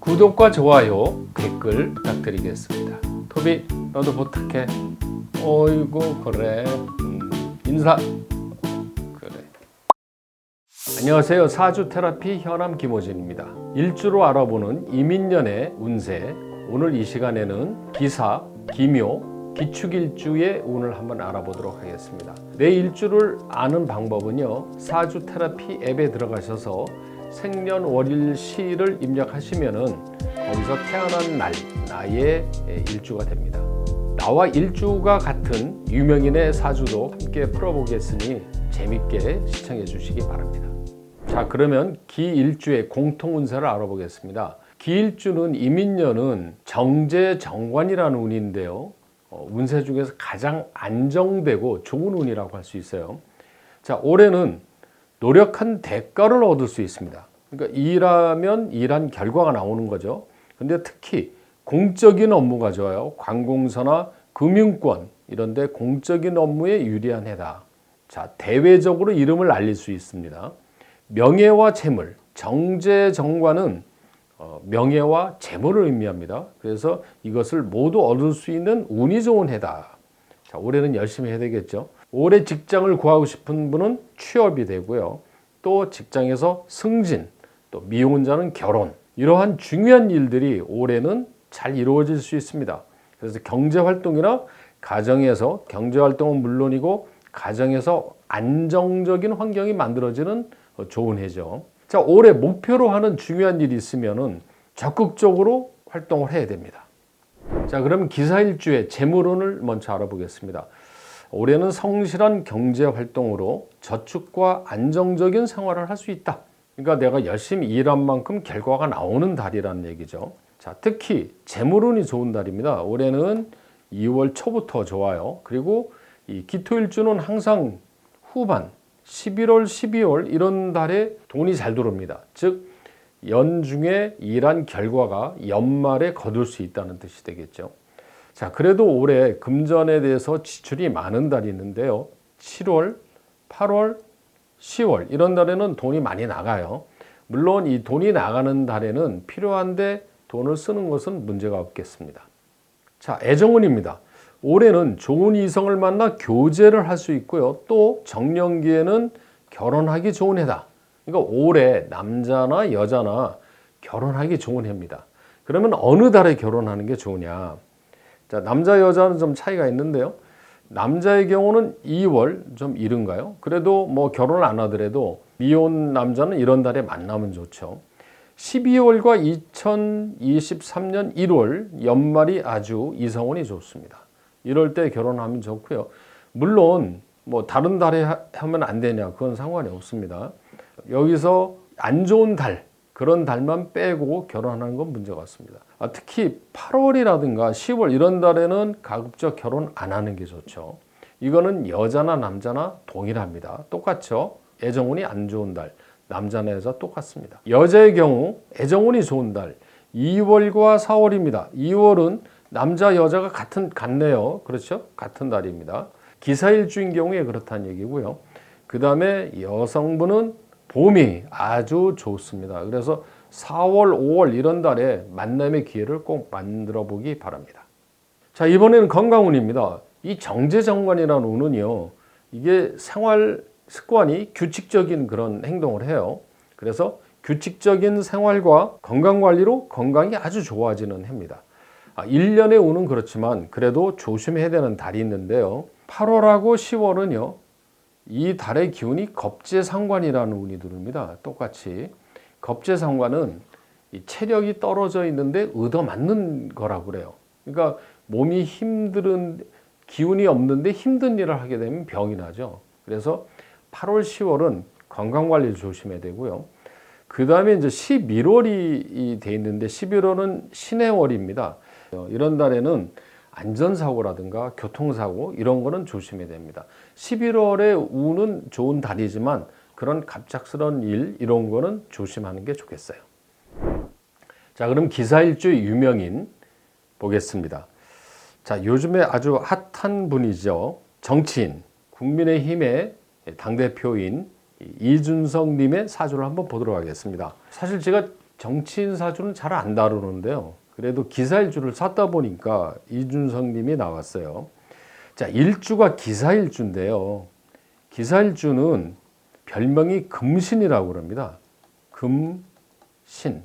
구독과 좋아요, 댓글 부탁드리겠습니다. 토비, 너도 부탁해. 어이구 그래. 인사. 그래. 안녕하세요. 사주 테라피 현암 김호진입니다. 일주로 알아보는 이민년의 운세. 오늘 이 시간에는 기사, 기묘, 기축일주의 운을 한번 알아보도록 하겠습니다. 내 일주를 아는 방법은요, 사주 테라피 앱에 들어가셔서 생년월일시를 입력하시면은 거기서 태어난 날, 나의 일주가 됩니다. 나와 일주가 같은 유명인의 사주도 함께 풀어보겠으니 재밌게 시청해 주시기 바랍니다. 자, 그러면 기일주의 공통운세를 알아보겠습니다. 기일주는 이민년은 정제정관이라는 운인데요, 운세 중에서 가장 안정되고 좋은 운이라고 할 수 있어요. 자, 올해는 노력한 대가를 얻을 수 있습니다. 그러니까 일하면 일한 결과가 나오는 거죠. 근데 특히 공적인 업무가 좋아요. 관공서나 금융권 이런 데 공적인 업무에 유리한 해다. 자, 대외적으로 이름을 알릴 수 있습니다. 명예와 재물, 정제정관은 명예와 재물을 의미합니다. 그래서 이것을 모두 얻을 수 있는 운이 좋은 해다. 자, 올해는 열심히 해야 되겠죠. 올해 직장을 구하고 싶은 분은 취업이 되고요. 또 직장에서 승진, 또 미혼자는 결혼, 이러한 중요한 일들이 올해는 잘 이루어질 수 있습니다. 그래서 경제활동이나 가정에서, 경제활동은 물론이고 가정에서 안정적인 환경이 만들어지는 좋은 해죠. 자, 올해 목표로 하는 중요한 일이 있으면은 적극적으로 활동을 해야 됩니다. 자, 그럼 기사일주의 재물운을 먼저 알아보겠습니다. 올해는 성실한 경제활동으로 저축과 안정적인 생활을 할 수 있다. 그러니까 내가 열심히 일한 만큼 결과가 나오는 달이라는 얘기죠. 자, 특히 재물운이 좋은 달입니다. 올해는 2월 초부터 좋아요. 그리고 이 기토일주는 항상 후반 11월, 12월 이런 달에 돈이 잘 들어옵니다. 즉 연중에 일한 결과가 연말에 거둘 수 있다는 뜻이 되겠죠. 자, 그래도 올해 금전에 대해서 지출이 많은 달이 있는데요. 7월, 8월, 10월 이런 달에는 돈이 많이 나가요. 물론 이 돈이 나가는 달에는 필요한데 돈을 쓰는 것은 문제가 없겠습니다. 자, 애정운입니다. 올해는 좋은 이성을 만나 교제를 할 수 있고요. 또 정년기에는 결혼하기 좋은 해다. 그러니까 올해 남자나 여자나 결혼하기 좋은 해입니다. 그러면 어느 달에 결혼하는 게 좋으냐? 자, 남자 여자는 좀 차이가 있는데요. 남자의 경우는 2월 좀 이른가요? 그래도 뭐 결혼 안 하더라도 미혼 남자는 이런 달에 만나면 좋죠. 12월과 2023년 1월 연말이 아주 이성운이 좋습니다. 이럴 때 결혼하면 좋고요. 물론 뭐 다른 달에 하면 안 되냐, 그건 상관이 없습니다. 여기서 안 좋은 달, 그런 달만 빼고 결혼하는 건 문제가 없습니다. 특히 8월이라든가 10월 이런 달에는 가급적 결혼 안 하는 게 좋죠. 이거는 여자나 남자나 동일합니다. 똑같죠. 애정운이 안 좋은 달, 남자나 여자 똑같습니다. 여자의 경우 애정운이 좋은 달 2월과 4월입니다. 2월은 남자 여자가 같네요. 그렇죠? 같은 달입니다. 기사일주인 경우에 그렇다는 얘기고요. 그 다음에 여성분은 봄이 아주 좋습니다. 그래서 4월, 5월 이런 달에 만남의 기회를 꼭 만들어 보기 바랍니다. 자, 이번에는 건강운입니다. 이 정제정관이라는 운은요, 이게 생활 습관이 규칙적인 그런 행동을 해요. 그래서 규칙적인 생활과 건강관리로 건강이 아주 좋아지는 해입니다. 1년의 운은 그렇지만 그래도 조심해야 되는 달이 있는데요. 8월하고 10월은요, 이 달의 기운이 겁재상관이라는 운이 들어옵니다. 똑같이 겁재상관은 이 체력이 떨어져 있는데 얻어맞는 거라고 그래요. 그러니까 몸이 힘든, 기운이 없는데 힘든 일을 하게 되면 병이 나죠. 그래서 8월, 10월은 건강관리를 조심해야 되고요. 그 다음에 이제 11월이 돼 있는데 11월은 신의 월입니다. 이런 달에는 안전사고라든가 교통사고 이런 거는 조심해야 됩니다. 11월에 운은 좋은 달이지만 그런 갑작스러운 일 이런 거는 조심하는 게 좋겠어요. 자, 그럼 기사일주의 유명인 보겠습니다. 자, 요즘에 아주 핫한 분이죠. 정치인, 국민의힘의 당대표인 이준석 님의 사주를 한번 보도록 하겠습니다. 사실 제가 정치인 사주는 잘 안 다루는데요. 그래도 기사일주를 찾다 보니까 이준성님이 나왔어요. 자, 일주가 기사일주인데요. 기사일주는 별명이 금신이라고 그럽니다. 금신.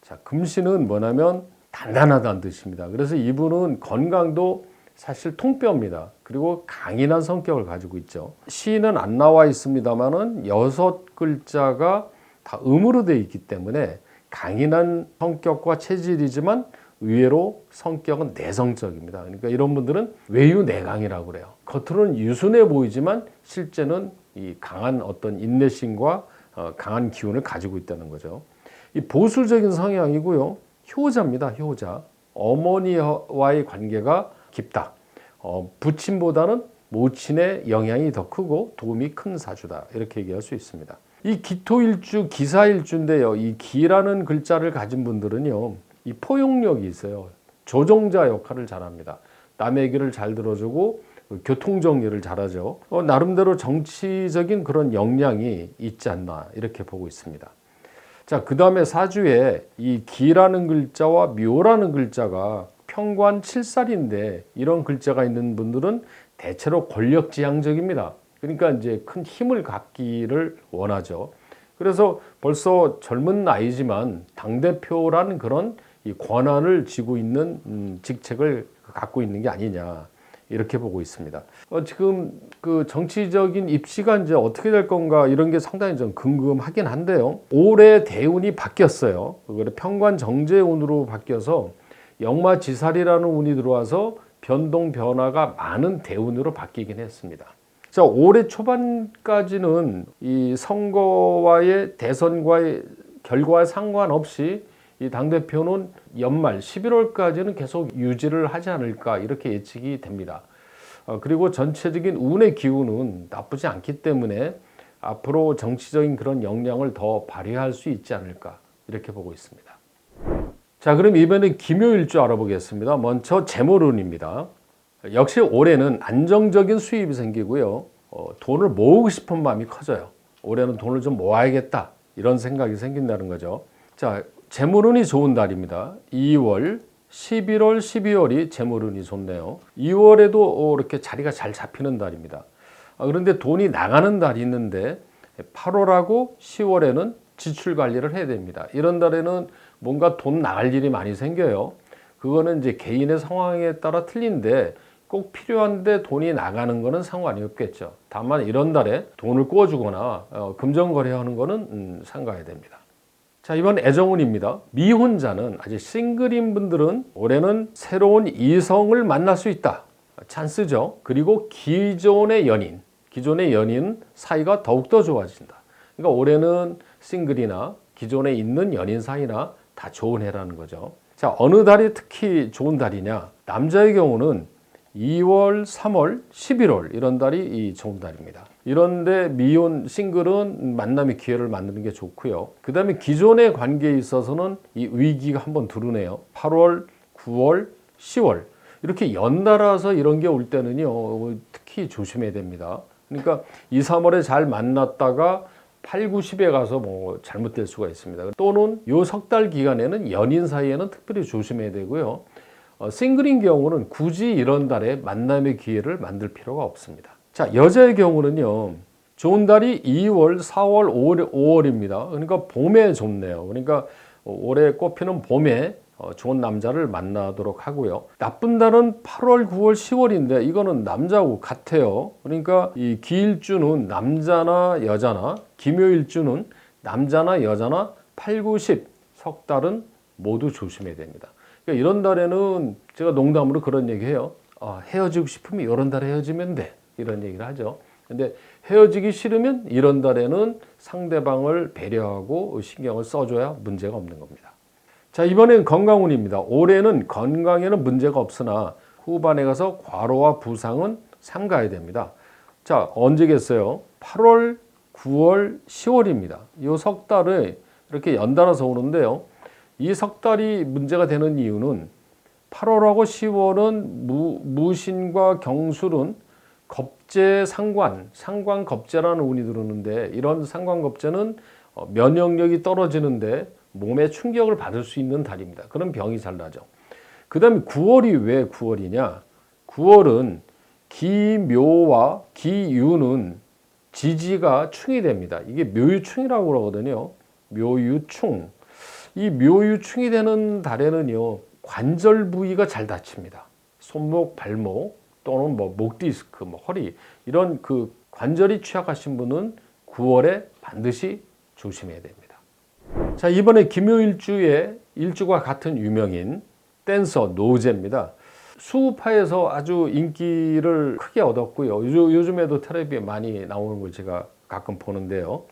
자, 금신은 뭐냐면 단단하다는 뜻입니다. 그래서 이분은 건강도 사실 통뼈입니다. 그리고 강인한 성격을 가지고 있죠. 시는 안 나와 있습니다만은 6글자가 다 음으로 되어 있기 때문에 강인한 성격과 체질이지만 의외로 성격은 내성적입니다. 그러니까 이런 분들은 외유내강이라고 그래요. 겉으로는 유순해 보이지만 실제는 이 강한 어떤 인내심과 강한 기운을 가지고 있다는 거죠. 이 보수적인 성향이고요. 효자입니다. 효자. 어머니와의 관계가 깊다. 부친보다는 모친의 영향이 더 크고 도움이 큰 사주다. 이렇게 얘기할 수 있습니다. 이 기토일주, 기사일주인데요. 이 기라는 글자를 가진 분들은요. 이 포용력이 있어요. 조종자 역할을 잘합니다. 남의 얘기를 잘 들어주고 교통정리를 잘하죠. 나름대로 정치적인 그런 역량이 있지 않나 이렇게 보고 있습니다. 자, 그 다음에 사주에 이 기라는 글자와 묘라는 글자가 평관 7살인데 이런 글자가 있는 분들은 대체로 권력지향적입니다. 그러니까 이제 큰 힘을 갖기를 원하죠. 그래서 벌써 젊은 나이지만 당대표라는 그런 이 권한을 쥐고 있는 직책을 갖고 있는 게 아니냐 이렇게 보고 있습니다. 지금 그 정치적인 입시가 이제 어떻게 될 건가 이런 게 상당히 좀 궁금하긴 한데요. 올해 대운이 바뀌었어요. 평관 정제운으로 바뀌어서 역마지살이라는 운이 들어와서 변동 변화가 많은 대운으로 바뀌긴 했습니다. 자, 올해 초반까지는 이 선거와의 대선과의 결과에 상관없이 이 당대표는 연말 11월까지는 계속 유지를 하지 않을까 이렇게 예측이 됩니다. 그리고 전체적인 운의 기운은 나쁘지 않기 때문에 앞으로 정치적인 그런 역량을 더 발휘할 수 있지 않을까 이렇게 보고 있습니다. 자, 그럼 이번에 기묘일주 알아보겠습니다. 먼저 재물운입니다. 역시 올해는 안정적인 수입이 생기고요. 돈을 모으고 싶은 마음이 커져요. 올해는 돈을 좀 모아야겠다 이런 생각이 생긴다는 거죠. 자, 재물운이 좋은 달입니다. 2월, 11월, 12월이 재물운이 좋네요. 2월에도 이렇게 자리가 잘 잡히는 달입니다. 그런데 돈이 나가는 달이 있는데 8월하고 10월에는 지출 관리를 해야 됩니다. 이런 달에는 뭔가 돈 나갈 일이 많이 생겨요. 그거는 이제 개인의 상황에 따라 틀린데 꼭 필요한데 돈이 나가는 거는 상관이 없겠죠. 다만 이런 달에 돈을 꿔주거나 금전거래하는 거는 삼가야 됩니다. 자, 이번 애정운입니다. 미혼자는 아직 싱글인 분들은 올해는 새로운 이성을 만날 수 있다. 찬스죠. 그리고 기존의 연인 사이가 더욱더 좋아진다. 그러니까 올해는 싱글이나 기존에 있는 연인 사이나 다 좋은 해라는 거죠. 자, 어느 달이 특히 좋은 달이냐? 남자의 경우는 2월, 3월, 11월 이런 달이 좋은 달입니다. 이런데 미혼 싱글은 만남의 기회를 만드는 게 좋고요. 그 다음에 기존의 관계에 있어서는 이 위기가 한번 드러내요. 8월, 9월, 10월 이렇게 연달아서 이런 게 올 때는요 특히 조심해야 됩니다. 그러니까 2, 3월에 잘 만났다가 8, 9, 10에 가서 뭐 잘못될 수가 있습니다. 또는 요 석 달 기간에는 연인 사이에는 특별히 조심해야 되고요. 싱글인 경우는 굳이 이런 달에 만남의 기회를 만들 필요가 없습니다. 자, 여자의 경우는요. 좋은 달이 2월, 4월, 5월입니다. 그러니까 봄에 좋네요. 그러니까 올해 꼽히는 봄에 좋은 남자를 만나도록 하고요. 나쁜 달은 8월, 9월, 10월인데 이거는 남자하고 같아요. 그러니까 이 기일주는 남자나 여자나 기묘일주는 남자나 여자나 8, 9, 10 석 달은 모두 조심해야 됩니다. 그러니까 이런 달에는 제가 농담으로 그런 얘기해요. 헤어지고 싶으면 이런 달에 헤어지면 돼. 이런 얘기를 하죠. 근데 헤어지기 싫으면 이런 달에는 상대방을 배려하고 신경을 써줘야 문제가 없는 겁니다. 자, 이번엔 건강운입니다. 올해는 건강에는 문제가 없으나 후반에 가서 과로와 부상은 삼가야 됩니다. 자, 언제겠어요? 8월, 9월, 10월입니다. 이 석 달을 이렇게 연달아서 오는데요. 이 석 달이 문제가 되는 이유는 8월하고 10월은 무신과 경술은 겁재 상관 겁재라는 운이 들어오는데 이런 상관 겁재는 면역력이 떨어지는데 몸에 충격을 받을 수 있는 달입니다. 그런 병이 잘 나죠. 그 다음에 9월이 왜 9월이냐? 9월은 기묘와 기유는 지지가 충이 됩니다. 이게 묘유충이라고 그러거든요. 묘유충. 이 묘유충이 되는 달에는요, 관절 부위가 잘 다칩니다. 손목, 발목 또는 목 디스크, 허리 이런 그 관절이 취약하신 분은 9월에 반드시 조심해야 됩니다. 자, 이번에 김효일주의 일주가 같은 유명인 댄서 노제입니다. 수우파에서 아주 인기를 크게 얻었고요. 요즘에도 텔레비에 많이 나오는 걸 제가 가끔 보는데요.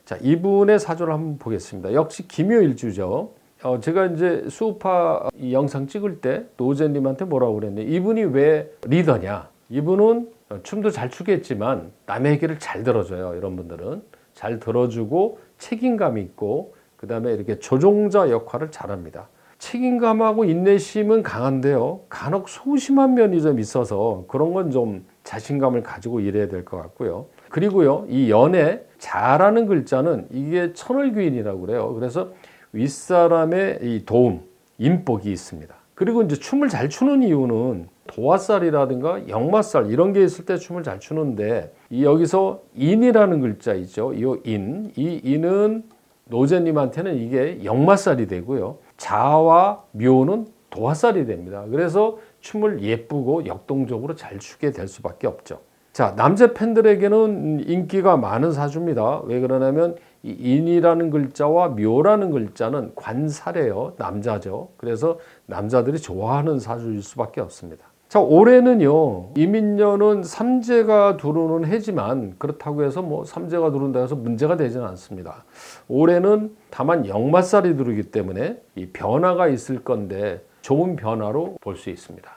자, 이분의 사주를 한번 보겠습니다. 역시 김효일주죠. 제가 이제 수우파 이 영상 찍을 때 노제님한테 뭐라고 그랬냐. 이분이 왜 리더냐. 이분은 춤도 잘 추겠지만 남의 얘기를 잘 들어줘요. 이런 분들은 잘 들어주고 책임감 있고 그 다음에 이렇게 조종자 역할을 잘합니다. 책임감하고 인내심은 강한데요. 간혹 소심한 면이 좀 있어서 그런 건 좀 자신감을 가지고 일해야 될 것 같고요. 그리고요, 이 연애 잘하는 글자는 이게 천을귀인이라고 그래요. 그래서 윗사람의 이 도움, 인복이 있습니다. 그리고 이제 춤을 잘 추는 이유는 도화살이라든가 역마살 이런 게 있을 때 춤을 잘 추는데 이 여기서 인이라는 글자 있죠. 이 인은 노제님한테는 이게 역마살이 되고요. 자와 묘는 도화살이 됩니다. 그래서 춤을 예쁘고 역동적으로 잘 추게 될 수밖에 없죠. 자, 남자 팬들에게는 인기가 많은 사주입니다. 왜 그러냐면 이 인이라는 글자와 묘라는 글자는 관살이에요. 남자죠. 그래서 남자들이 좋아하는 사주일 수밖에 없습니다. 자, 올해는요, 이민년은 삼재가 두르는 해지만 그렇다고 해서 삼재가 두른다 해서 문제가 되지는 않습니다. 올해는 다만 역마살이 두르기 때문에 이 변화가 있을 건데 좋은 변화로 볼 수 있습니다.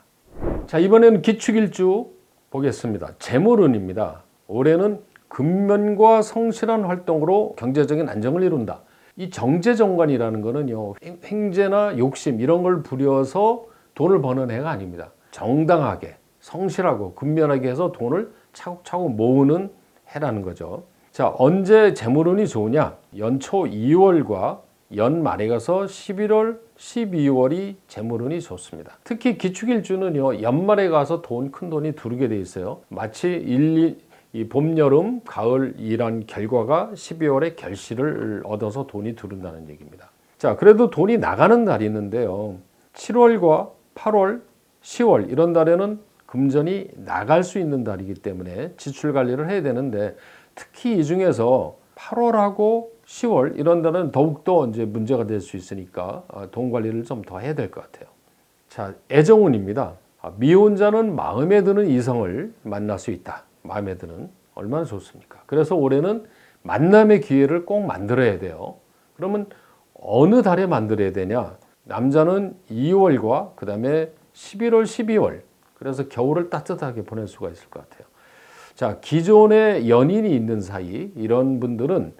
자, 이번에는 기축일주 보겠습니다. 재물운입니다. 올해는 근면과 성실한 활동으로 경제적인 안정을 이룬다. 이 정제정관이라는 거는요, 횡재나 욕심 이런 걸 부려서 돈을 버는 해가 아닙니다. 정당하게, 성실하고 근면하게 해서 돈을 차곡차곡 모으는 해라는 거죠. 자, 언제 재물운이 좋으냐? 연초 2월과 연말에 가서 11월, 12월이 재물운이 좋습니다. 특히 기축일주는요, 연말에 가서 큰 돈이 두르게 돼 있어요. 마치 이 봄, 여름, 가을 이런 결과가 12월에 결실을 얻어서 돈이 두른다는 얘기입니다. 자, 그래도 돈이 나가는 달이 있는데요. 7월과 8월, 10월 이런 달에는 금전이 나갈 수 있는 달이기 때문에 지출 관리를 해야 되는데 특히 이 중에서 8월하고 10월 이런 달은 더욱더 이제 문제가 될 수 있으니까 돈 관리를 좀 더 해야 될 것 같아요. 자, 애정운입니다. 미혼자는 마음에 드는 이성을 만날 수 있다. 마음에 드는 얼마나 좋습니까? 그래서 올해는 만남의 기회를 꼭 만들어야 돼요. 그러면 어느 달에 만들어야 되냐? 남자는 2월과 그 다음에 11월, 12월 그래서 겨울을 따뜻하게 보낼 수가 있을 것 같아요. 자, 기존에 연인이 있는 사이 이런 분들은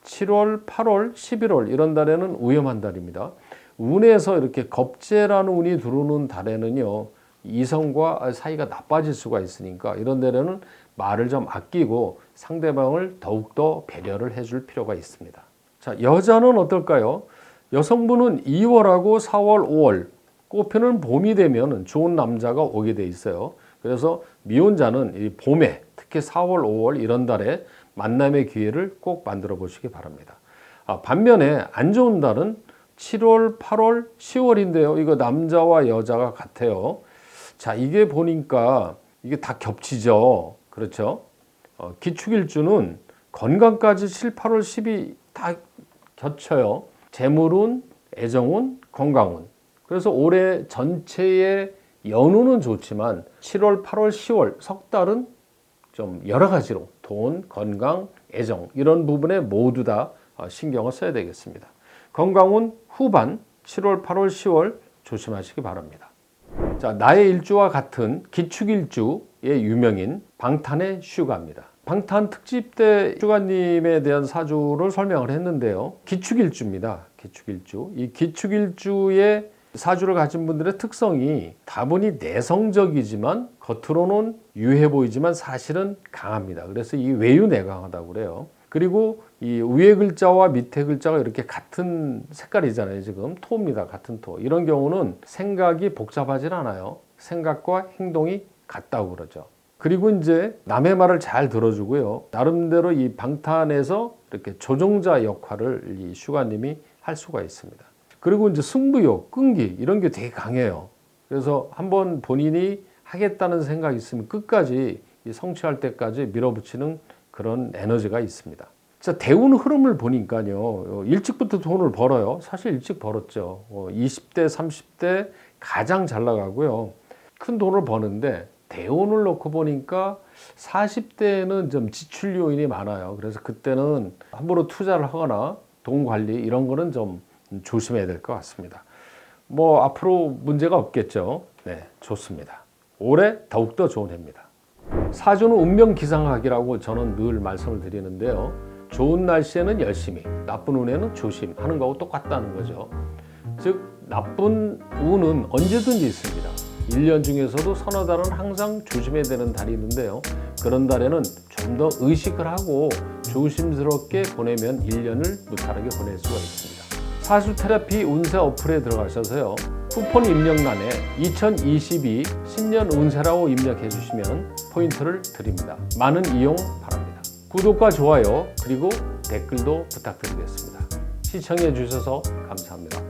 7월, 8월, 11월 이런 달에는 위험한 달입니다. 운에서 이렇게 겁재라는 운이 들어오는 달에는요, 이성과 사이가 나빠질 수가 있으니까 이런 데는 말을 좀 아끼고 상대방을 더욱더 배려를 해줄 필요가 있습니다. 자, 여자는 어떨까요? 여성분은 2월하고 4월, 5월 꽃피는 봄이 되면 좋은 남자가 오게 돼 있어요. 그래서 미혼자는 이 봄에 특히 4월, 5월 이런 달에 만남의 기회를 꼭 만들어 보시기 바랍니다. 반면에 안 좋은 달은 7월, 8월, 10월인데요. 이거 남자와 여자가 같아요. 자, 이게 보니까 이게 다 겹치죠. 그렇죠? 기축일주는 건강까지 7, 8월, 10이 다 겹쳐요. 재물운, 애정운, 건강운. 그래서 올해 전체의 연운은 좋지만 7월, 8월, 10월 석 달은 좀 여러 가지로 돈, 건강, 애정 이런 부분에 모두 다 신경을 써야 되겠습니다. 건강운 후반 7월, 8월, 10월 조심하시기 바랍니다. 자, 나의 일주와 같은 기축일주의 유명인 방탄의 슈가입니다. 방탄 특집 때 슈가님에 대한 사주를 설명을 했는데요. 기축일주입니다. 기축일주. 이 기축일주의 사주를 가진 분들의 특성이 다분히 내성적이지만 겉으로는 유해 보이지만 사실은 강합니다. 그래서 이 외유내강하다고 그래요. 그리고 이 위에 글자와 밑에 글자가 이렇게 같은 색깔이잖아요. 지금 토입니다. 같은 토. 이런 경우는 생각이 복잡하진 않아요. 생각과 행동이 같다고 그러죠. 그리고 이제 남의 말을 잘 들어주고요. 나름대로 이 방탄에서 이렇게 조종자 역할을 이 슈가님이 할 수가 있습니다. 그리고 이제 승부욕, 끈기 이런 게 되게 강해요. 그래서 한번 본인이 하겠다는 생각이 있으면 끝까지 성취할 때까지 밀어붙이는 그런 에너지가 있습니다. 자, 대운 흐름을 보니까요. 일찍부터 돈을 벌어요. 사실 일찍 벌었죠. 20대, 30대 가장 잘 나가고요. 큰 돈을 버는데 대운을 놓고 보니까 40대에는 좀 지출 요인이 많아요. 그래서 그때는 함부로 투자를 하거나 돈 관리 이런 거는 좀 조심해야 될 것 같습니다. 뭐 앞으로 문제가 없겠죠. 네, 좋습니다. 올해 더욱더 좋은 해입니다. 사주는 운명기상학이라고 저는 늘 말씀을 드리는데요. 좋은 날씨에는 열심히, 나쁜 운에는 조심하는 거하고 똑같다는 거죠. 즉 나쁜 운은 언제든지 있습니다. 1년 중에서도 서너 달은 항상 조심해야 되는 달이 있는데요. 그런 달에는 좀 더 의식을 하고 조심스럽게 보내면 1년을 무탈하게 보낼 수가 있습니다. 사주 테라피 운세 어플에 들어가셔서요. 쿠폰 입력란에 2022 신년 운세라고 입력해 주시면 포인트를 드립니다. 많은 이용 바랍니다. 구독과 좋아요 그리고 댓글도 부탁드리겠습니다. 시청해 주셔서 감사합니다.